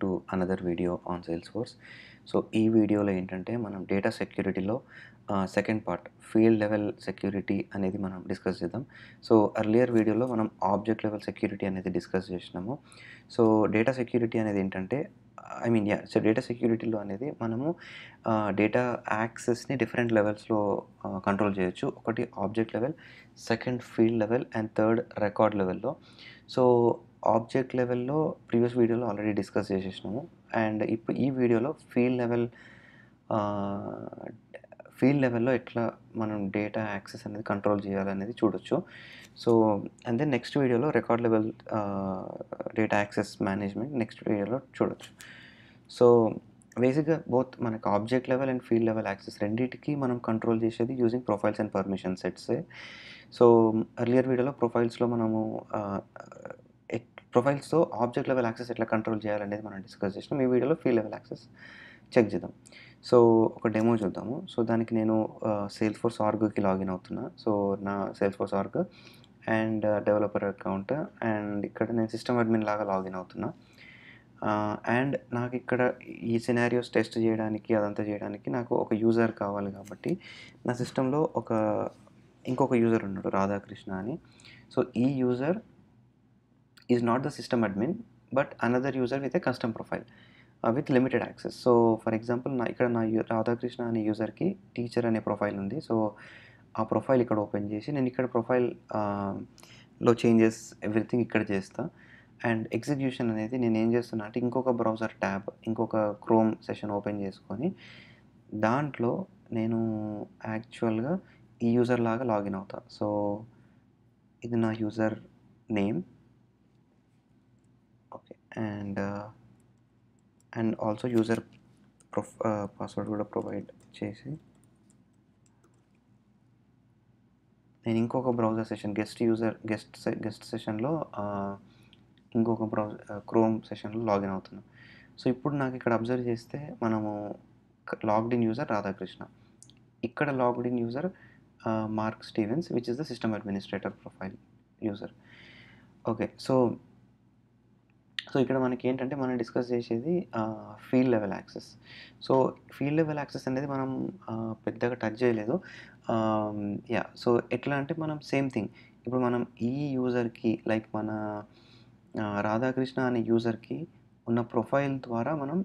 To another video on Salesforce. So, ఈ వీడియోలో ఏంటంటే మనం డేటా సెక్యూరిటీలో second part field level security అనేది మనం డిస్కస్ చేద్దాం. సో, ఎర్లియర్ వీడియోలో మనం ఆబ్జెక్ట్ లెవెల్ సెక్యూరిటీ అనేది డిస్కస్ చేసినాము. సో, డేటా సెక్యూరిటీ అనేది ఏంటంటే సో, డేటా సెక్యూరిటీలో అనేది మనము డేటా యాక్సెస్‌ని డిఫరెంట్ లెవెల్స్‌లో కంట్రోల్ చేయొచ్చు. ఒకటి object level, second field level and third record లెవెల్‌లో. సో, ఆబ్జెక్ట్ లెవెల్‌లో ప్రీవియస్ వీడియోలో ఆల్రెడీ డిస్కస్ చేసేసినాము. అండ్ ఇప్పుడు ఈ వీడియోలో ఆహ్, ఫీల్డ్ లెవెల్‌లో ఎట్లా మనం డేటా యాక్సెస్ అనేది కంట్రోల్ చేయాలనేది చూడొచ్చు. సో, అండ్ దెన్ నెక్స్ట్ వీడియోలో record level data access management next వీడియోలో చూడొచ్చు. సో, బేసిక్‌గా బోత్ మనకు object level and field level access రెండిటికి మనం కంట్రోల్ చేసేది యూజింగ్ ప్రొఫైల్స్ అండ్ పర్మిషన్ సెట్సే. సో, ఎర్లియర్ వీడియోలో ప్రొఫైల్స్‌లో మనము ఆహ్, ప్రొఫైల్స్‌తో ఆబ్జెక్ట్ లెవెల్ యాక్సెస్ ఎట్లా కంట్రోల్ చేయాలనేది మనం డిస్కస్ చేసినాం. ఈ వీడియోలో ఫీల్డ్ లెవెల్ యాక్సెస్ చెక్ చేద్దాం. సో, ఒక డెమో చూద్దాము. సో, దానికి నేను సేల్స్‌ఫోర్స్ ఆర్గ్‌కి లాగిన్ అవుతున్నా. సో, నా Salesforce org and developer account and ఇక్కడ నేను సిస్టమ్ అడ్మిన్ లాగా లాగిన్ అవుతున్నా. అండ్ నాకిక్కడ ఈ సినారియోస్ టెస్ట్ చేయడానికి అదంతా చేయడానికి నాకు ఒక యూజర్ కావాలి కాబట్టి నా సిస్టమ్‌లో ఇంకొక యూజర్ ఉన్నాడు రాధాకృష్ణ అని. సో, ఈ user is not the system admin but another user with a custom profile with limited access. So, for example ఇక్కడ నా రాధాకృష్ణ అనే యూజర్‌కి టీచర్ అనే ప్రొఫైల్ ఉంది. సో, ఆ ప్రొఫైల్ ఇక్కడ ఓపెన్ చేసి నేను ఇక్కడ ప్రొఫైల్ లో చేంజెస్ ఎవ్రీథింగ్ ఇక్కడ చేస్తా. అండ్ ఎగ్జిక్యూషన్ అనేది నేనేం చేస్తున్నా అంటే ఇంకొక బ్రౌజర్ ట్యాబ్, ఇంకొక క్రోమ్ సెషన్ ఓపెన్ చేసుకొని దాంట్లో నేను యాక్చువల్‌గా ఈ యూజర్ లాగా లాగిన్ అవుతా. సో, ఇది నా user name. Okay. And also user password కూడా ప్రొవైడ్ చేసి నేను ఇంకొక బ్రౌజర్ సెషన్ గెస్ట్ సెషన్‌లో ఇంకొక క్రోమ్ సెషన్‌లో లాగిన్ అవుతున్నా. సో, ఇప్పుడు నాకు ఇక్కడ అబ్జర్వ్ చేస్తే మనము లాగ్డ్ ఇన్ యూజర్ రాధాకృష్ణ. ఇక్కడ logged in user Mark Stevens which is the system administrator profile user. Okay. So, ఇక్కడ మనకేంటంటే మనం డిస్కస్ చేసేది field level access. So, field level access అనేది మనం పెద్దగా టచ్ చేయలేదు. సో, ఎట్లా అంటే మనం సేమ్ థింగ్ ఇప్పుడు మనం ఈ యూజర్‌కి లైక్ మన రాధాకృష్ణ అనే యూజర్‌కి ఉన్న ప్రొఫైల్ ద్వారా మనం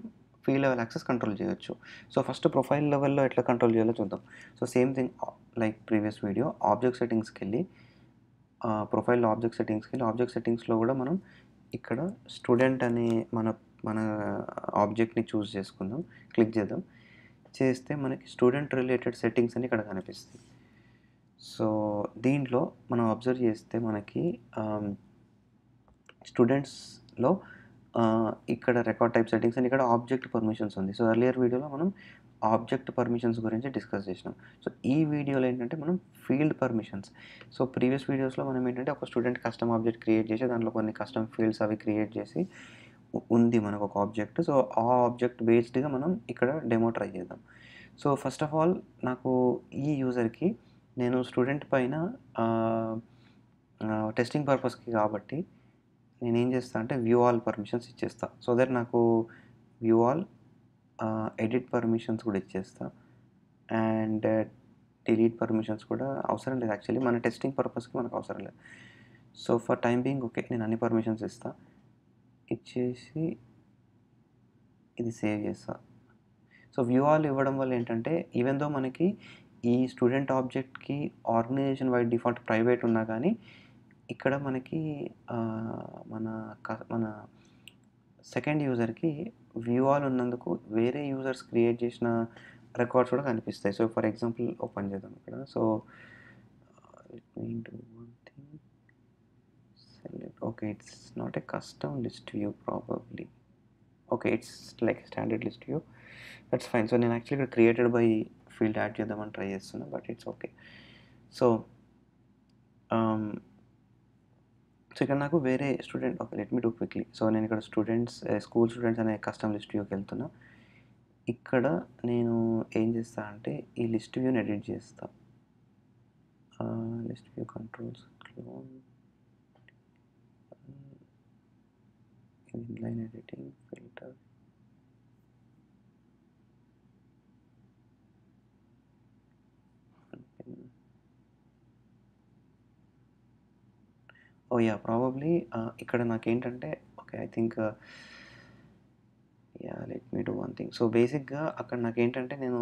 ఫీల్డ్ లెవెల్ యాక్సెస్ కంట్రోల్ చేయొచ్చు. సో, ఫస్ట్ ప్రొఫైల్ లెవెల్‌లో ఎట్లా కంట్రోల్ చేయాలో చూద్దాం. So, same thing like previous video object సెట్టింగ్స్‌కెళ్ళి ప్రొఫైల్‌లో ఆబ్జెక్ట్ సెట్టింగ్స్‌లో కూడా మనం ఇక్కడ స్టూడెంట్ అనే మన మన ఆబ్జెక్ట్‌ని చూజ్ చేసుకుందాం. క్లిక్ చేద్దాం. చేస్తే మనకి స్టూడెంట్ రిలేటెడ్ సెట్టింగ్స్ అని ఇక్కడ కనిపిస్తాయి. సో, దీంట్లో మనం అబ్జర్వ్ చేస్తే మనకి స్టూడెంట్స్‌లో ఇక్కడ రికార్డ్ టైప్ సెట్టింగ్స్ అని ఇక్కడ ఆబ్జెక్ట్ పర్మిషన్స్ ఉంది. సో, ఎర్లియర్ వీడియోలో మనం ఆబ్జెక్ట్ పర్మిషన్స్ గురించి డిస్కస్ చేసినాం. సో, ఈ వీడియోలో ఏంటంటే మనం ఫీల్డ్ పర్మిషన్స్. సో, ప్రీవియస్ వీడియోస్‌లో మనం ఏంటంటే ఒక స్టూడెంట్ కస్టమ్ ఆబ్జెక్ట్ క్రియేట్ చేసి దాంట్లో కొన్ని కస్టమ్ ఫీల్డ్స్ అవి క్రియేట్ చేసి ఉంది మనకు ఒక ఆబ్జెక్ట్. సో, ఆ ఆబ్జెక్ట్ బేస్డ్‌గా మనం ఇక్కడ డెమో ట్రై చేద్దాం. సో, ఫస్ట్ ఆఫ్ ఆల్ నాకు ఈ యూజర్‌కి నేను స్టూడెంట్ పైన ఆహ్, ఆహ్, టెస్టింగ్ పర్పస్‌కి కాబట్టి నేనేం చేస్తా అంటే వ్యూ ఆల్ పర్మిషన్స్ ఇచ్చేస్తా. సో దట్ నాకు వ్యూ ఆల్ ఎడిట్ పర్మిషన్స్ కూడా ఇచ్చేస్తా. అండ్ డిలీట్ పర్మిషన్స్ కూడా అవసరం లేదు యాక్చువల్లీ. మన టెస్టింగ్ పర్పస్‌కి మనకు అవసరం లేదు. So, for time being okay. నేను అన్ని పర్మిషన్స్ ఇస్తా. ఇచ్చేసి ఇది సేవ్ చేస్తా. సో, వ్యూ ఆల్ ఇవ్వడం వల్ల ఏంటంటే ఈవెన్ దో మనకి ఈ స్టూడెంట్ ఆబ్జెక్ట్‌కి ఆర్గనైజేషన్ వైడ్ డిఫాల్ట్ ప్రైవేట్ ఉన్నా కానీ ఇక్కడ మనకి మన సెకండ్ యూజర్‌కి వ్యూ ఆల్ ఉన్నందుకు వేరే యూజర్స్ క్రియేట్ చేసిన రికార్డ్స్ కూడా కనిపిస్తాయి. సో, ఫర్ ఎగ్జాంపుల్ ఓపెన్ చేద్దాం ఇక్కడ. So, let me do one thing. Select okay. It's not a custom list view probably. Okay. It's like standard list view. That's fine. So, నేను actually ఇక్కడ created by field add చేద్దామని try చేస్తున్నా. But it's okay. So, ఆహ్, ఇక్కడ నాకు వేరే student okay. Let me do quickly. So, నేను ఇక్కడ స్కూల్ స్టూడెంట్స్ అనే కస్టమ్ లిస్ట్ వ్యూకి వెళ్తున్నా. ఇక్కడ నేను ఏం చేస్తా అంటే ఈ లిస్ట్ వ్యూని ఎడిట్ చేస్తా. List view controls clone inline editing filter. Oh yeah probably ఇక్కడ నాకేంటంటే okay I think yeah let me do one thing. So బేసిక్గా అక్కడ నాకేంటంటే నేను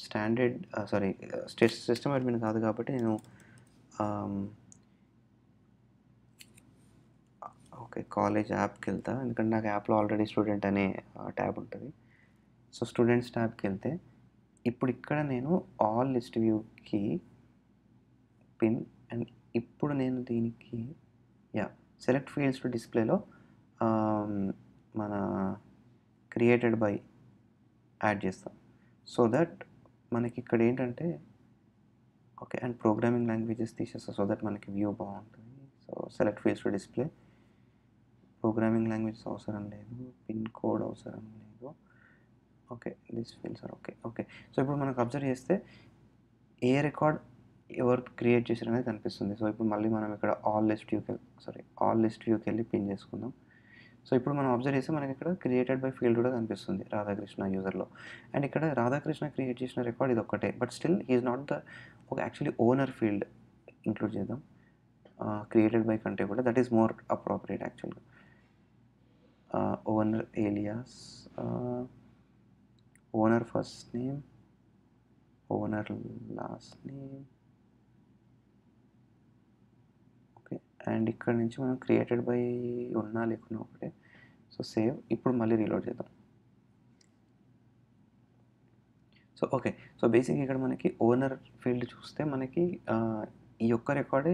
స్టాండర్డ్ సారీ సిస్టమ్ అడ్మిన్ కాదు కాబట్టి నేను ఓకే కాలేజ్ యాప్కి వెళ్తా, ఎందుకంటే నాకు యాప్లో ఆల్రెడీ స్టూడెంట్ అనే ట్యాబ్ ఉంటుంది. సో స్టూడెంట్స్ ట్యాబ్కి వెళ్తే ఇప్పుడు ఇక్కడ నేను ఆల్ లిస్ట్ వ్యూకి పిన్ అండ్ ఇప్పుడు నేను దీనికి యా సెలెక్ట్ ఫీల్డ్స్ టు డిస్ప్లేలో మన క్రియేటెడ్ బై యాడ్ చేస్తాం. సో దట్ మనకి ఇక్కడ ఏంటంటే ఓకే అండ్ ప్రోగ్రామింగ్ లాంగ్వేజెస్ తీసేస్తాం సో దట్ మనకి వ్యూ బాగుంటుంది. So select fields to display, programming languages అవసరం లేదు, పిన్ కోడ్ అవసరం లేదు. Okay this fields are okay. Okay so ఇప్పుడు మనకు అబ్జర్వ్ చేస్తే ఏ రికార్డ్ ఎవరు క్రియేట్ చేశారు అనేది కనిపిస్తుంది. సో ఇప్పుడు మళ్ళీ మనం ఇక్కడ ఆల్ లిస్ట్ వ్యూకి వెళ్ళి పిన్ చేసుకుందాం. సో ఇప్పుడు మనం అబ్జర్వ్ చేస్తే మనకి ఇక్కడ క్రియేటెడ్ బై ఫీల్డ్ కూడా కనిపిస్తుంది రాధాకృష్ణ యూజర్లో. అండ్ ఇక్కడ రాధాకృష్ణ క్రియేట్ చేసిన రికార్డ్ ఇది ఒక్కటే, but still he is not the ఒక యాక్చువల్లీ ఓనర్ ఫీల్డ్ ఇంక్లూడ్ చేద్దాం క్రియేటెడ్ బై కంటే కూడా. దట్ ఈస్ మోర్ అప్రోప్రియేట్ యాక్చువల్గా. Owner alias, owner first name, owner last name. Okay and ఇక్కడ నుంచి మనం క్రియేటెడ్ బై ఉన్నా లేకున్నా ఒకటే. So save. ఇప్పుడు మళ్ళీ రీలోడ్ చేద్దాం. సో ఓకే సో బేసిక్ ఇక్కడ మనకి ఓనర్ ఫీల్డ్ చూస్తే మనకి ఈ ఒక్క రికార్డే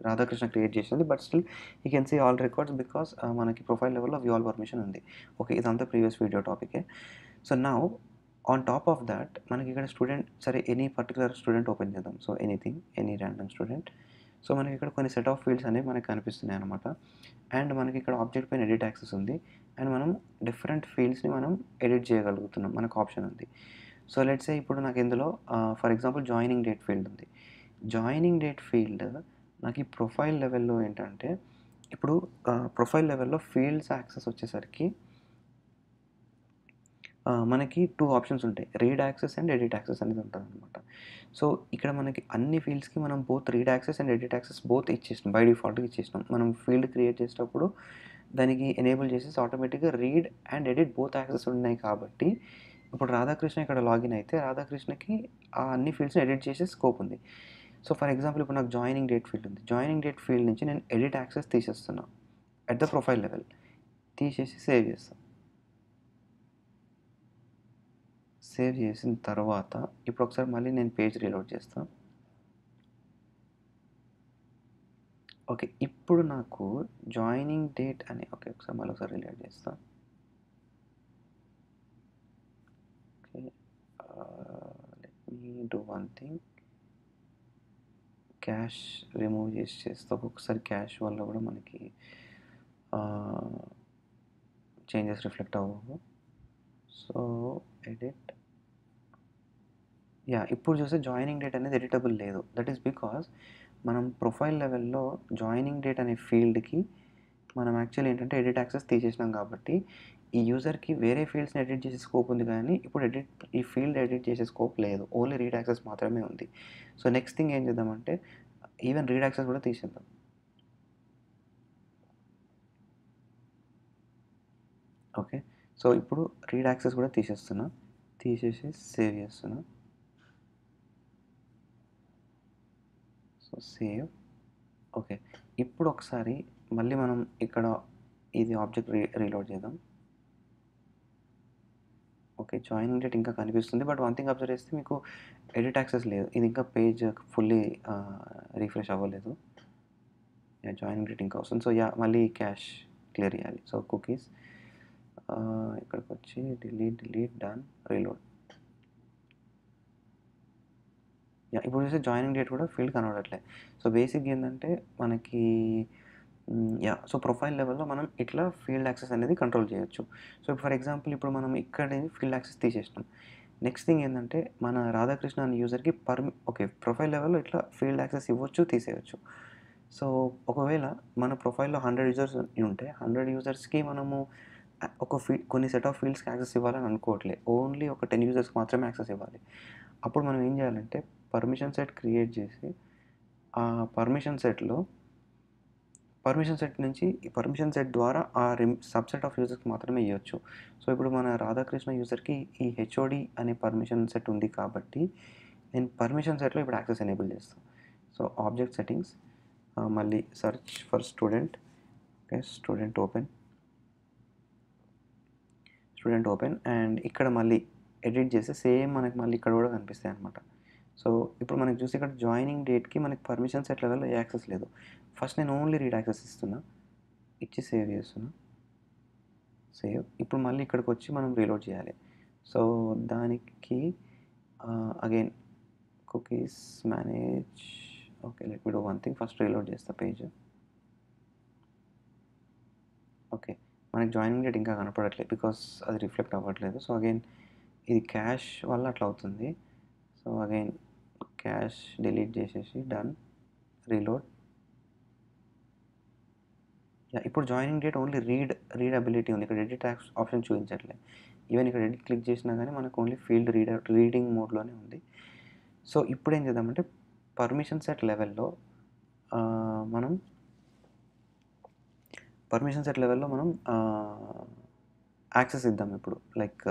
రాధాకృష్ణ క్రియేట్ చేసింది, but still you can see all records because మనకి ప్రొఫైల్ లెవెల్లో వ్యూ ఆల్ పర్మిషన్ ఉంది. ఓకే ఇదంతా ప్రీవియస్ వీడియో టాపికే. So now on top of that మనకి ఇక్కడ స్టూడెంట్ సరే ఎనీ పర్టికులర్ స్టూడెంట్ ఓపెన్ చేద్దాం. So any random student. So మనకి ఇక్కడ కొన్ని సెట్ ఆఫ్ ఫీల్డ్స్ అనేవి మనకి కనిపిస్తున్నాయి అనమాట. అండ్ మనకి ఇక్కడ ఆబ్జెక్ట్ పైన ఎడిట్ యాక్సెస్ ఉంది అండ్ మనం డిఫరెంట్ ఫీల్డ్స్ని మనం ఎడిట్ చేయగలుగుతున్నాం, మనకు ఆప్షన్ ఉంది. సో లెట్స్ సే ఇప్పుడు నాకు ఇందులో for example joining date field ఉంది. జాయినింగ్ డేట్ ఫీల్డ్ నాకు ఈ ప్రొఫైల్ లెవెల్లో ఏంటంటే ఇప్పుడు ప్రొఫైల్ లెవెల్లో ఫీల్డ్స్ యాక్సెస్ వచ్చేసరికి మనకి 2 ఆప్షన్స్ ఉంటాయి, read access and edit access అనేది ఉంటుంది అనమాట. సో ఇక్కడ మనకి అన్ని ఫీల్డ్స్కి మనం both read access and edit access both ఇచ్చేసినాం, బై డిఫాల్ట్గా ఇచ్చేసినాం. మనం ఫీల్డ్ క్రియేట్ చేసేటప్పుడు దానికి ఎనేబుల్ చేసేసి ఆటోమేటిక్గా read and edit both access ఉన్నాయి కాబట్టి ఇప్పుడు రాధాకృష్ణ ఇక్కడ లాగిన్ అయితే రాధాకృష్ణకి ఆ అన్ని ఫీల్డ్స్ని ఎడిట్ చేసే స్కోప్ ఉంది. సో ఫర్ ఎగ్జాంపుల్ ఇప్పుడు నాకు జాయినింగ్ డేట్ ఫీల్డ్ ఉంది. జాయినింగ్ డేట్ ఫీల్డ్ నుంచి నేను ఎడిట్ యాక్సెస్ తీసేస్తున్నా అట్ ద ప్రొఫైల్ లెవెల్, తీసేసి సేవ్ చేస్తాను. సేవ్ చేసిన తర్వాత ఇప్పుడు ఒకసారి మళ్ళీ నేను పేజ్ రీలోడ్ చేస్తాను. ఓకే ఇప్పుడు నాకు జాయినింగ్ డేట్ అని ఓకే ఒకసారి మళ్ళీ ఒకసారి రీలోడ్ చేస్తాను. Okay let me do one thing, cash remove చేస్తా. ఒక్కొక్కసారి క్యాష్ వల్ల కూడా మనకి చేంజెస్ రిఫ్లెక్ట్ అవ్వవు. సో ఎడిట్ యా ఇప్పుడు చూస్తే జాయినింగ్ డేట్ అనేది ఎడిటబుల్ లేదు. దట్ ఈస్ బికాస్ మనం ప్రొఫైల్ లెవెల్లో జాయినింగ్ డేట్ అనే ఫీల్డ్కి మనం యాక్చువల్లీ ఏంటంటే ఎడిట్ యాక్సెస్ తీసేసినాం కాబట్టి ఈ యూజర్కి వేరే ఫీల్డ్స్ని ఎడిట్ చేసే స్కోప్ ఉంది, కానీ ఇప్పుడు ఈ ఫీల్డ్ ఎడిట్ చేసే స్కోప్ లేదు, ఓన్లీ రీడ్ యాక్సెస్ మాత్రమే ఉంది. సో నెక్స్ట్ థింగ్ ఏం చేద్దామంటే ఈవెన్ రీడ్ యాక్సెస్ కూడా తీసేద్దాం. ఓకే సో ఇప్పుడు రీడ్ యాక్సెస్ కూడా తీసేస్తున్నా, తీసేసి సేవ్ చేస్తున్నా. So save. ఓకే ఇప్పుడు ఒకసారి మళ్ళీ మనం ఇక్కడ ఇది ఆబ్జెక్ట్ రీలోడ్ చేద్దాం. ఓకే జాయినింగ్ డేట్ ఇంకా కనిపిస్తుంది, బట్ వన్ థింగ్ అబ్జర్వ్ చేస్తే మీకు ఎడిట్ యాక్సెస్ లేదు, ఇది ఇంకా పేజ్ ఫుల్లీ రిఫ్రెష్ అవ్వలేదు. జాయినింగ్ డేట్ ఇంకా వస్తుంది. సో యా మళ్ళీ క్యాష్ క్లియర్ చేయాలి. సో కుకీస్ ఇక్కడికి వచ్చి డిలీట్ డన్ రీలోడ్. యా ఇప్పుడు చూస్తే జాయినింగ్ డేట్ కూడా ఫీల్డ్ కనబడట్లేదు. సో బేసిక్ ఏంటంటే మనకి యా సో ప్రొఫైల్ లెవెల్లో మనం ఇట్లా ఫీల్డ్ యాక్సెస్ అనేది కంట్రోల్ చేయొచ్చు. సో ఫర్ ఎగ్జాంపుల్ ఇప్పుడు మనం ఇక్కడ ఫీల్డ్ యాక్సెస్ తీసేసినాం. నెక్స్ట్ థింగ్ ఏంటంటే మన రాధాకృష్ణ అనే యూజర్కి ఓకే ప్రొఫైల్ లెవెల్లో ఇట్లా ఫీల్డ్ యాక్సెస్ ఇవ్వచ్చు, తీసేయచ్చు. సో ఒకవేళ మన ప్రొఫైల్‌లో 100 యూజర్స్ ఉంటే 100 యూజర్స్‌కి మనము ఒక కొన్ని సెట్ ఆఫ్ ఫీల్డ్స్‌కి యాక్సెస్ ఇవ్వాలని అనుకోవట్లే. ఓన్లీ ఒక 10 యూజర్స్‌కి మాత్రమే యాక్సెస్ ఇవ్వాలి. అప్పుడు మనం ఏం చేయాలంటే పర్మిషన్ సెట్ క్రియేట్ చేసి ఆ పర్మిషన్ సెట్ నుంచి ఈ పర్మిషన్ సెట్ ద్వారా ఆ సబ్‌సెట్ ఆఫ్ యూజర్స్‌కి మాత్రమే ఇయ్యొచ్చు. సో ఇప్పుడు మన రాధాకృష్ణ యూజర్‌కి ఈ హెచ్ఓడి అనే పర్మిషన్ సెట్ ఉంది కాబట్టి నేను పర్మిషన్ సెట్‌లో ఇప్పుడు యాక్సెస్ ఎనేబుల్ చేస్తాను. సో ఆబ్జెక్ట్ సెట్టింగ్స్, మళ్ళీ search for student. Okay, student open and ఇక్కడ మళ్ళీ ఎడిట్ చేస్తే సేమ్ మనకి మళ్ళీ ఇక్కడ కూడా కనిపిస్తాయి అనమాట. సో ఇప్పుడు మనకి చూస్తే ఇక్కడ జాయినింగ్ డేట్కి మనకి పర్మిషన్ సెట్ లెవెల్లో ఏ యాక్సెస్ లేదు. ఫస్ట్ నేను ఓన్లీ రీడ్ యాక్సెస్ ఇస్తున్నా, ఇచ్చి సేవ్ చేస్తున్నా. సేవ్. ఇప్పుడు మళ్ళీ ఇక్కడికి వచ్చి మనం రీలోడ్ చేయాలి. సో దానికి again cookies manage. Okay, let me do one thing. First reload చేస్తా పేజ్. ఓకే, మనకి జాయినింగ్ డేట్ ఇంకా కనపడట్లేదు బికాస్ అది రిఫ్లెక్ట్ అవ్వట్లేదు. సో అగైన్ ఇది క్యాష్ వల్ల అట్లా అవుతుంది. సో అగైన్ క్యాష్ డిలీట్ చేసేసి డన్, రీలోడ్. ఇప్పుడు జాయినింగ్ డేట్ ఓన్లీ రీడబిలిటీ ఉంది. ఇక్కడ ఎడిట్ ఆప్షన్ చూపించట్లేదు. ఈవెన్ ఇక్కడ ఎడిట్ క్లిక్ చేసినా కానీ మనకు ఓన్లీ ఫీల్డ్ రీడింగ్ మోడ్లోనే ఉంది. సో ఇప్పుడు ఏం చేద్దామంటే పర్మిషన్ సెట్ లెవెల్లో మనం యాక్సెస్ ఇద్దాం ఇప్పుడు, like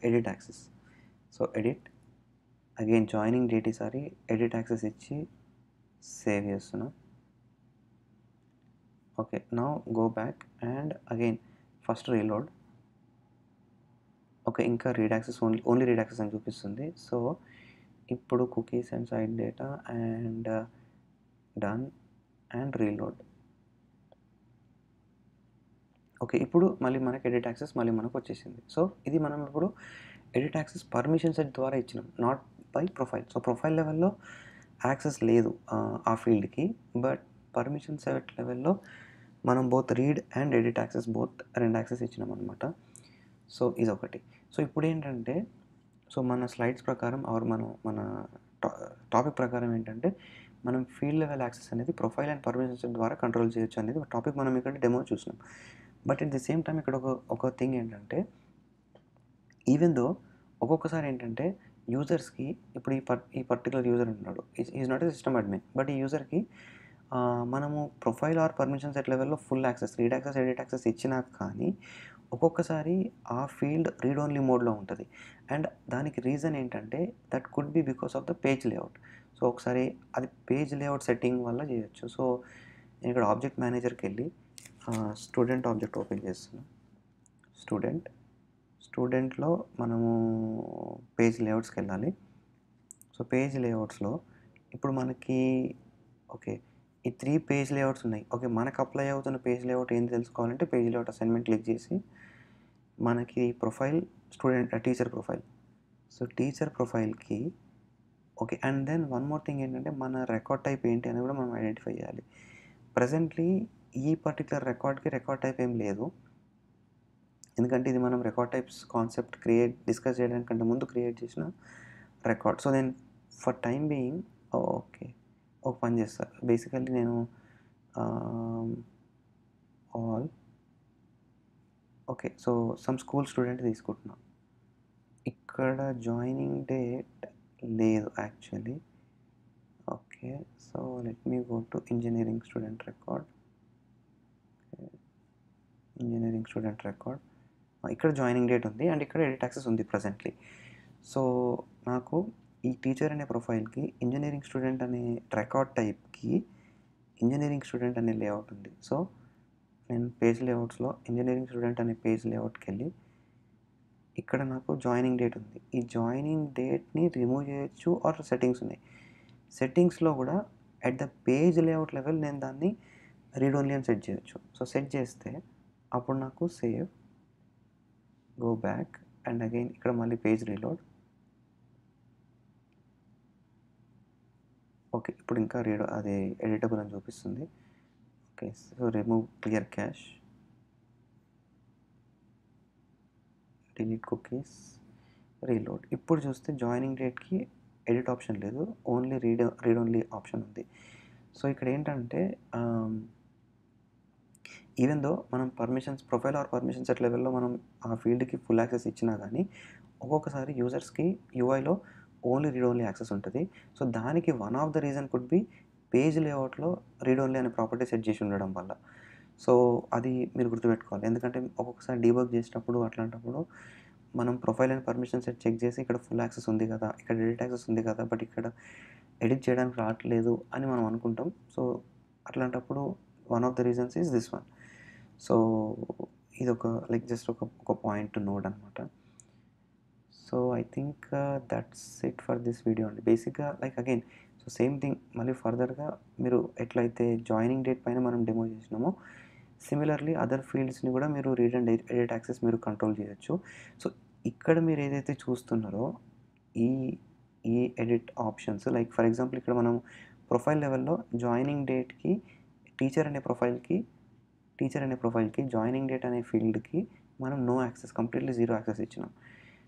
edit access. So edit, again joining date ఈసారి ఎడిట్ యాక్సెస్ ఇచ్చి సేవ్ చేస్తున్నా. Okay, now go back and again first reload. Okay, ఇంకా read access only read access అని చూపిస్తుంది. సో ఇప్పుడు cookies and site data and done and reload. Okay, ఇప్పుడు మళ్ళీ మనకి ఎడిట్ యాక్సెస్ మళ్ళీ మనకు వచ్చేసింది. సో ఇది మనం ఇప్పుడు ఎడిట్ యాక్సెస్ పర్మిషన్ సెట్ ద్వారా ఇచ్చినాం, not by profile. So profile లెవెల్లో యాక్సెస్ లేదు ఆ ఫీల్డ్కి, బట్ పర్మిషన్ సెట్ లెవెల్లో మనం both read and edit access రెండు యాక్సెస్ ఇచ్చినాం అనమాట. సో ఇది ఒకటి. సో ఇప్పుడు ఏంటంటే సో మన స్లైడ్స్ ప్రకారం మన టాపిక్ ప్రకారం ఏంటంటే మనం ఫీల్డ్ లెవెల్ యాక్సెస్ అనేది ప్రొఫైల్ అండ్ పర్మిషన్ సెట్ ద్వారా కంట్రోల్ చేయొచ్చు అనేది టాపిక్ మనం ఇక్కడ డెమో చూసినాం. But at the same time ఇక్కడ ఒక థింగ్ ఏంటంటే ఈవెన్ దో ఒక్కొక్కసారి ఏంటంటే యూజర్స్కి ఇప్పుడు ఈ పర్టికులర్ యూజర్ ఉన్నాడు, is not a system admin, but ఈ యూజర్కి మనము ప్రొఫైల్ ఆర్ పర్మిషన్ సెట్ లెవెల్లో full access, read access, edit access ఇచ్చినా కానీ ఒక్కొక్కసారి ఆ ఫీల్డ్ రీడ్ ఓన్లీ మోడ్లో ఉంటుంది. అండ్ దానికి రీజన్ ఏంటంటే that could be because of the page layout. So ఒకసారి అది పేజ్ లేఅవుట్ సెట్టింగ్ వల్ల చేయొచ్చు. సో నేను ఇక్కడ ఆబ్జెక్ట్ మేనేజర్కి వెళ్ళి స్టూడెంట్ ఆబ్జెక్ట్ ఓపెన్ చేస్తున్నాను. స్టూడెంట్లో మనము పేజ్ లేఅవుట్స్కి వెళ్ళాలి. సో పేజ్ లేఅవుట్స్లో ఇప్పుడు మనకి ఓకే ఈ 3 పేజ్ లేఅవుట్స్ ఉన్నాయి. ఓకే, మనకు అప్లై అవుతున్న పేజ్ లేఅవుట్ ఏంటి తెలుసుకోవాలంటే పేజ్ లేఅవుట్ అసైన్మెంట్ క్లిక్ చేసి మనకి profile teacher profile. So teacher ప్రొఫైల్కి okay, and then one more thing ఏంటంటే మన రికార్డ్ టైప్ ఏంటి అని కూడా మనం ఐడెంటిఫై చేయాలి. ప్రజెంట్లీ ఈ పర్టికులర్ రికార్డ్ టైప్ ఏం లేదు, ఎందుకంటే ఇది మనం రికార్డ్ టైప్స్ కాన్సెప్ట్ డిస్కస్ చేయడానికంటే ముందు క్రియేట్ చేసిన రికార్డ్. సో నేను ఫర్ టైం బీయింగ్ ఓకే ఒక పని చేస్తాను. బేసికల్లీ నేను all okay, so some school student తీసుకుంటున్నా. ఇక్కడ జాయినింగ్ డేట్ లేదు actually. Okay, so let me go to engineering student record. ఇక్కడ జాయినింగ్ డేట్ ఉంది అండ్ ఇక్కడ ఎడిట్ యాక్సెస్ ఉంది ప్రజెంట్లీ. సో నాకు ఈ టీచర్ అనే ప్రొఫైల్కి ఇంజనీరింగ్ స్టూడెంట్ అనే రికార్డ్ టైప్కి ఇంజనీరింగ్ స్టూడెంట్ అనే లేఅవుట్ ఉంది. సో నేను పేజ్ లేఅవుట్స్లో ఇంజనీరింగ్ స్టూడెంట్ అనే పేజ్ లేఅవుట్కి వెళ్ళి ఇక్కడ నాకు జాయినింగ్ డేట్ ఉంది. ఈ జాయినింగ్ డేట్ని రిమూవ్ చేయొచ్చు ఆర్ సెట్టింగ్స్ ఉన్నాయి. సెట్టింగ్స్లో కూడా at the page layout level నేను దాన్ని రీడ్ ఓన్లీ అని సెట్ చేయొచ్చు. సో సెట్ చేస్తే అప్పుడు నాకు save, go back and again ఇక్కడ మళ్ళీ పేజ్ రీలోడ్. ఓకే, ఇప్పుడు ఇంకా అది ఎడిటబుల్ అని చూపిస్తుంది. Okay, so remove clear cash, delete cookies, reload. ఇప్పుడు చూస్తే జాయినింగ్ డేట్కి ఎడిట్ ఆప్షన్ లేదు, ఓన్లీ రీడ్ ఓన్లీ ఆప్షన్ ఉంది. సో ఇక్కడ ఏంటంటే ఈవెన్ దో మనం permissions profile are permission set లెవెల్లో మనం ఆ ఫీల్డ్కి ఫుల్ యాక్సెస్ ఇచ్చినా కానీ ఒక్కొక్కసారి యూజర్స్కి యూఐలో ఓన్లీ రీడ్ ఓన్లీ యాక్సెస్ ఉంటుంది. సో దానికి one of the reason could be page లేఅవుట్లో రీడ్ ఓన్లీ అనే ప్రాపర్టీ సెట్ చేసి ఉండడం వల్ల. సో అది మీరు గుర్తుపెట్టుకోవాలి. ఎందుకంటే ఒక్కొక్కసారి డీబగ్ చేసినప్పుడు అట్లాంటప్పుడు మనం profile and permission set check చేసి ఇక్కడ ఫుల్ యాక్సెస్ ఉంది కదా, ఇక్కడ ఎడిట్ యాక్సెస్ ఉంది కదా, బట్ ఇక్కడ ఎడిట్ చేయడానికి రావట్లేదు అని మనం అనుకుంటాం. సో అట్లాంటప్పుడు one of the reasons is this one. So ఇది ఒక లైక్ జస్ట్ ఒక పాయింట్ టు నోట్ అనమాట. So I think that's it for this video అండి. బేసిక్గా like again so same thing మళ్ళీ ఫర్దర్గా మీరు ఎట్లయితే జాయినింగ్ డేట్ పైన మనం డెమో చేసినామో సిమిలర్లీ అదర్ ఫీల్డ్స్ని కూడా మీరు రీడ్ అండ్ ఎడిట్ యాక్సెస్ మీరు కంట్రోల్ చేయొచ్చు. సో ఇక్కడ మీరు ఏదైతే చూస్తున్నారో ఈ ఈ edit options like for example ఇక్కడ మనం ప్రొఫైల్ లెవెల్లో జాయినింగ్ డేట్కి టీచర్ అనే ప్రొఫైల్కి జాయినింగ్ డేట్ అనే ఫీల్డ్కి మనం no access completely zero access ఇచ్చినాం.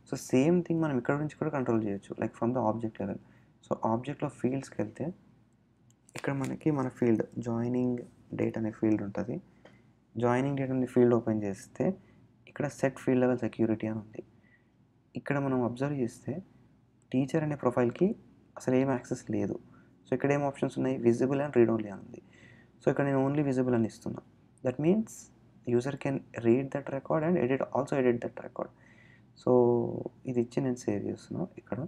సో సేమ్ థింగ్ మనం ఇక్కడ నుంచి కూడా కంట్రోల్ చేయొచ్చు like from the object level. So ఆబ్జెక్ట్లో ఫీల్డ్స్కి వెళ్తే ఇక్కడ మనకి మన ఫీల్డ్ జాయినింగ్ డేట్ అనే ఫీల్డ్ ఉంటుంది. జాయినింగ్ డేట్ అనే ఫీల్డ్ ఓపెన్ చేస్తే ఇక్కడ సెట్ ఫీల్డ్ లెవెల్ సెక్యూరిటీ అని ఉంది. ఇక్కడ మనం అబ్జర్వ్ చేస్తే టీచర్ అనే ప్రొఫైల్కి అసలు ఏం యాక్సెస్ లేదు. సో ఇక్కడ ఏం ఆప్షన్స్ ఉన్నాయి, విజిబుల్ అండ్ రీడ్ ఓన్లీ అని ఉంది. సో ఇక్కడ నేను ఓన్లీ విజిబుల్ అని ఇస్తున్నా. That means user can read that record and edit that record. So ఇది ఇచ్చి నేను సేవ్ చేస్తున్నా ఇక్కడ.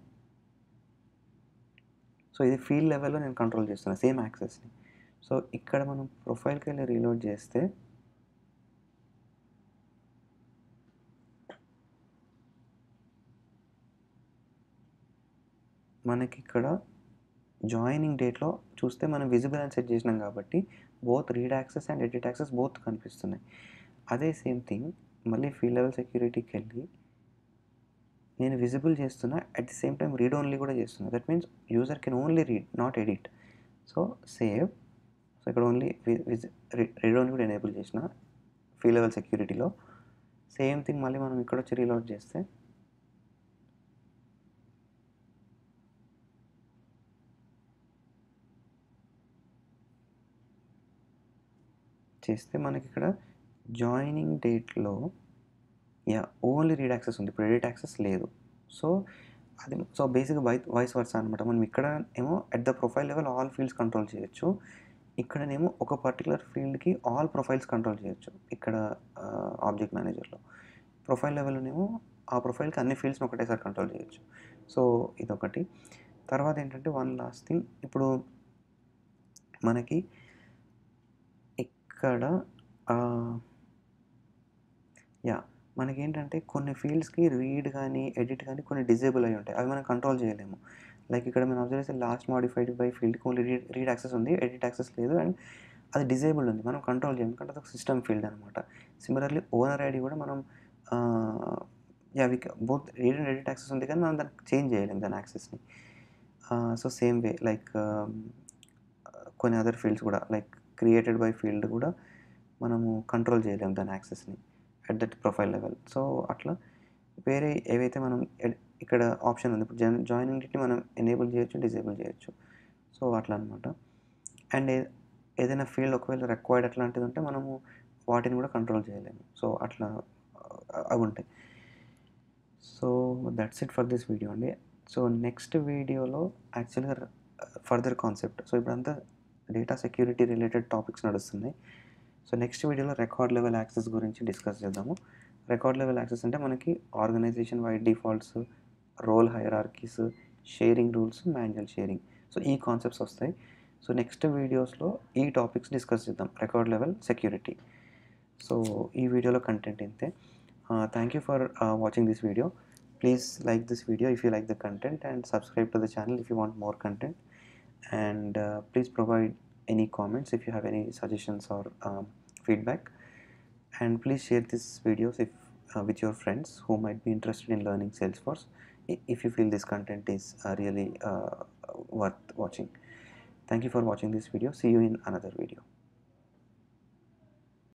సో ఇది ఫీల్డ్ లెవెల్లో నేను కంట్రోల్ చేస్తున్నా సేమ్ యాక్సెస్ని. సో ఇక్కడ మనం ప్రొఫైల్కి వెళ్ళి రీలోడ్ చేస్తే మనకి ఇక్కడ జాయినింగ్ డేట్లో చూస్తే మనం విజిబుల్ అని సెట్ చేసినాం కాబట్టి both read access and edit access both కనిపిస్తున్నాయి. అదే సేమ్ థింగ్ మళ్ళీ ఫీల్డ్ లెవెల్ సెక్యూరిటీకి వెళ్ళి నేను విజిబుల్ చేస్తున్నా, at the same time read only కూడా చేస్తున్నా. That means user can only read not edit. So save. So ఇక్కడ ఓన్లీ రీడ్ ఓన్లీ కూడా ఎనేబుల్ చేసిన ఫీల్డ్ లెవెల్ సెక్యూరిటీలో. సేమ్ థింగ్ మళ్ళీ మనం ఇక్కడ వచ్చి రీలోడ్ చేస్తే మనకి ఇక్కడ జాయినింగ్ డేట్లో ఓన్లీ రీడ్ యాక్సెస్ ఉంది, ఇప్పుడు ఎడిట్ యాక్సెస్ లేదు. సో అది బేసిక్గా వైస్ వర్సా అనమాట. మనం ఇక్కడ ఏమో at the profile level all fields control చేయొచ్చు, ఇక్కడనేమో ఒక పర్టికులర్ ఫీల్డ్కి ఆల్ ప్రొఫైల్స్ కంట్రోల్ చేయొచ్చు. ఇక్కడ ఆబ్జెక్ట్ మేనేజర్లో ప్రొఫైల్ లెవెల్లోనేమో ఆ ప్రొఫైల్కి అన్ని ఫీల్డ్స్ని ఒకటేసారి కంట్రోల్ చేయొచ్చు. సో ఇదొకటి. తర్వాత ఏంటంటే వన్ లాస్ట్ థింగ్, ఇప్పుడు మనకి ఇక్కడ మనకేంటంటే కొన్ని ఫీల్డ్స్కి రీడ్ కానీ ఎడిట్ కానీ కొన్ని డిజేబుల్ అయి ఉంటాయి, అవి మనం కంట్రోల్ చేయలేము. లైక్ ఇక్కడ మనం అబ్జర్వ్ చేస్తే లాస్ట్ మాడిఫైడ్ బై ఫీల్డ్కి ఓన్లీ రీడ్ యాక్సెస్ ఉంది, ఎడిట్ యాక్సెస్ లేదు, అండ్ అది డిజేబుల్ ఉంది, మనం కంట్రోల్ చేయము ఎందుకంటే అది సిస్టమ్ ఫీల్డ్ అనమాట. సిమిలర్లీ ఓనర్ ఐడి కూడా మనం both read and edit access ఉంది కానీ మనం దాన్ని చేంజ్ చేయలేము దాని యాక్సెస్ని. సో సేమ్ వే లైక్ కొన్ని అదర్ ఫీల్డ్స్ కూడా లైక్ క్రియేటెడ్ బై ఫీల్డ్ కూడా మనము కంట్రోల్ చేయలేము దాని యాక్సెస్ని at that profile level. So అట్లా వేరే ఏవైతే మనం ఇక్కడ ఆప్షన్ ఉంది, ఇప్పుడు జాయినింగ్ డేట్ని మనం ఎనేబుల్ చేయొచ్చు, డిజేబుల్ చేయొచ్చు. సో అట్లా అనమాట. అండ్ ఏదైనా ఫీల్డ్ ఒకవేళ రిక్వైర్డ్ అట్లాంటిది ఉంటే మనము వాటిని కూడా కంట్రోల్ చేయలేము. సో అట్లా అవి ఉంటాయి. So that's it for this video అండి. సో నెక్స్ట్ వీడియోలో యాక్చువల్గా ఫర్దర్ కాన్సెప్ట్, సో ఇప్పుడంతా డేటా సెక్యూరిటీ రిలేటెడ్ టాపిక్స్ నడుస్తున్నాయి. సో నెక్స్ట్ వీడియోలో రికార్డ్ లెవెల్ యాక్సెస్ గురించి డిస్కస్ చేద్దాము. రికార్డ్ లెవెల్ యాక్సెస్ అంటే మనకి organization wide defaults, role hierarchies, sharing rules, manual sharing, so ఈ కాన్సెప్ట్స్ వస్తాయి. సో నెక్స్ట్ వీడియోస్లో ఈ టాపిక్స్ డిస్కస్ చేద్దాం, రికార్డ్ లెవెల్ సెక్యూరిటీ. సో ఈ వీడియోలో కంటెంట్ ఇంతే. Thank you for watching this video. Please like this video if you like the content and subscribe to the channel if you want more content, and please provide any comments if you have any suggestions or feedback, and please share these videos with your friends who might be interested in learning Salesforce if you feel this content is really worth watching. Thank you for watching this video. See you in another video.